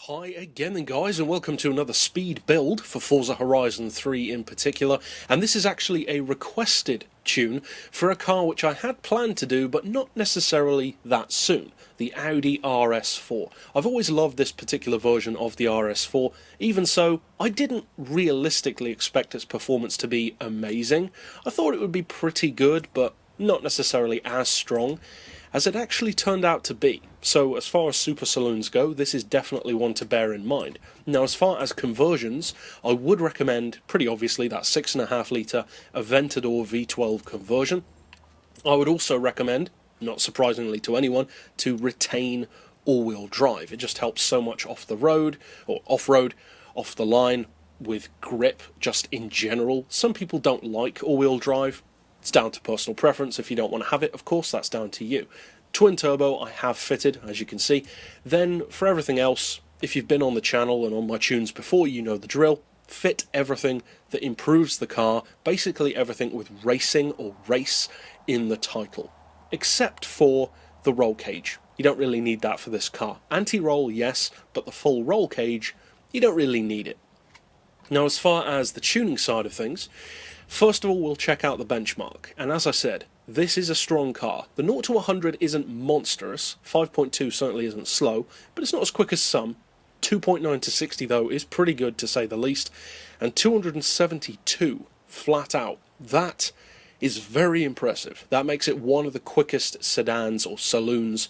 Hi again then guys, and welcome to another speed build for Forza Horizon 3 in particular, and this is actually a requested tune for a car which I had planned to do but not necessarily that soon, the Audi RS4. I've always loved this particular version of the RS4, even so I didn't realistically expect its performance to be amazing. I thought it would be pretty good but not necessarily as strong as it actually turned out to be. So as far as super saloons go, this is definitely one to bear in mind. Now as far as conversions, I would recommend, pretty obviously, that 6.5 litre Aventador V12 conversion. I would also recommend, not surprisingly to anyone, to retain all-wheel drive. It just helps so much off the road, or off-road, off the line, with grip, just in general. Some people don't like all-wheel drive. It's down to personal preference. If you don't want to have it, of course, that's down to you. Twin turbo I have fitted, as you can see. Then, for everything else, if you've been on the channel and on my tunes before, you know the drill. Fit everything that improves the car, basically everything with racing or race in the title. Except for the roll cage. You don't really need that for this car. Anti-roll, yes, but the full roll cage, you don't really need it. Now, as far as the tuning side of things, first of all, we'll check out the benchmark, and as I said, this is a strong car. The 0 to 100 isn't monstrous, 5.2 certainly isn't slow, but it's not as quick as some. 2.9 to 60 though is pretty good to say the least, and 272 flat out. That is very impressive. That makes it one of the quickest sedans or saloons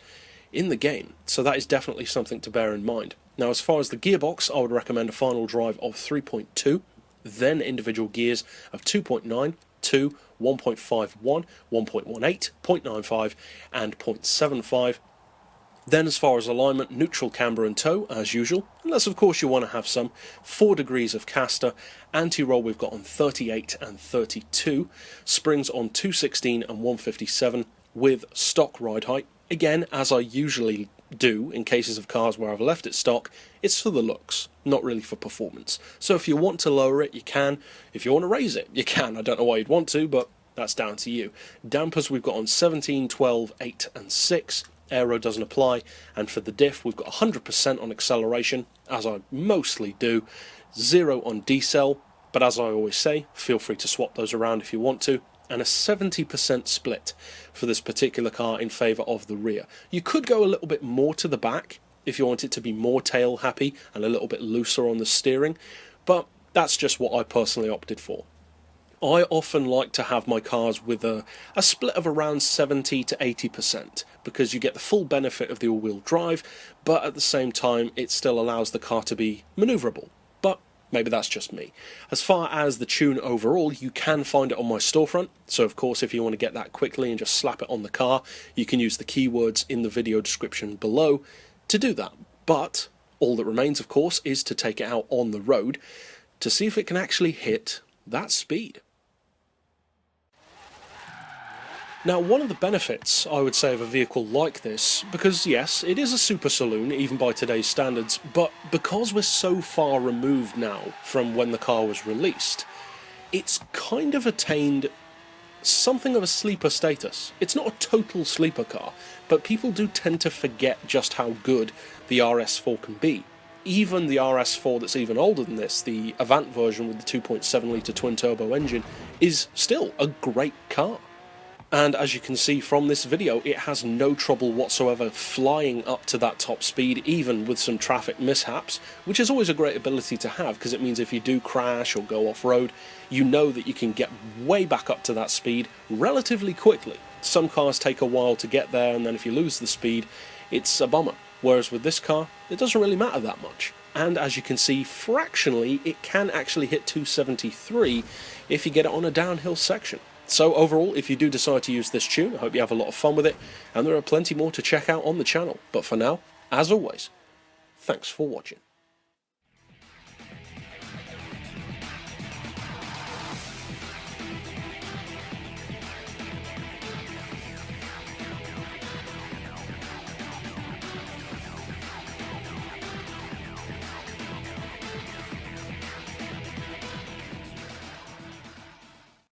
in the game, so that is definitely something to bear in mind. Now as far as the gearbox, I would recommend a final drive of 3.2. Then individual gears of 2.9, 2, 1.51, 1.18, 0.95 and 0.75. Then as far as alignment, neutral, camber and toe as usual, unless of course you want to have some. 4 degrees of caster, anti-roll we've got on 38 and 32, springs on 216 and 157 with stock ride height. Again, as I usually do in cases of cars where I've left it stock, it's for the looks, not really for performance. So if you want to lower it, you can. If you want to raise it, you can. I don't know why you'd want to, but that's down to you. Dampers we've got on 17, 12, 8 and 6. Aero doesn't apply. And for the diff, we've got 100% on acceleration, as I mostly do. 0 on decel, but as I always say, feel free to swap those around if you want to. And a 70% split for this particular car in favour of the rear. You could go a little bit more to the back if you want it to be more tail happy and a little bit looser on the steering, but that's just what I personally opted for. I often like to have my cars with a split of around 70 to 80% because you get the full benefit of the all-wheel drive, but at the same time it still allows the car to be manoeuvrable. But maybe that's just me. As far as the tune overall, you can find it on my storefront, so of course if you want to get that quickly and just slap it on the car, you can use the keywords in the video description below to do that. But all that remains of course is to take it out on the road to see if it can actually hit that speed. Now, one of the benefits, I would say, of a vehicle like this, because yes, it is a super saloon, even by today's standards, but because we're so far removed now from when the car was released, it's kind of attained something of a sleeper status. It's not a total sleeper car, but people do tend to forget just how good the RS4 can be. Even the RS4 that's even older than this, the Avant version with the 2.7 litre twin-turbo engine, is still a great car. And as you can see from this video, it has no trouble whatsoever flying up to that top speed, even with some traffic mishaps, which is always a great ability to have, because it means if you do crash or go off-road, you know that you can get way back up to that speed relatively quickly. Some cars take a while to get there, and then if you lose the speed, it's a bummer. Whereas with this car, it doesn't really matter that much. And as you can see, fractionally, it can actually hit 273 if you get it on a downhill section. So overall, if you do decide to use this tune, I hope you have a lot of fun with it, and there are plenty more to check out on the channel. But for now, as always, thanks for watching.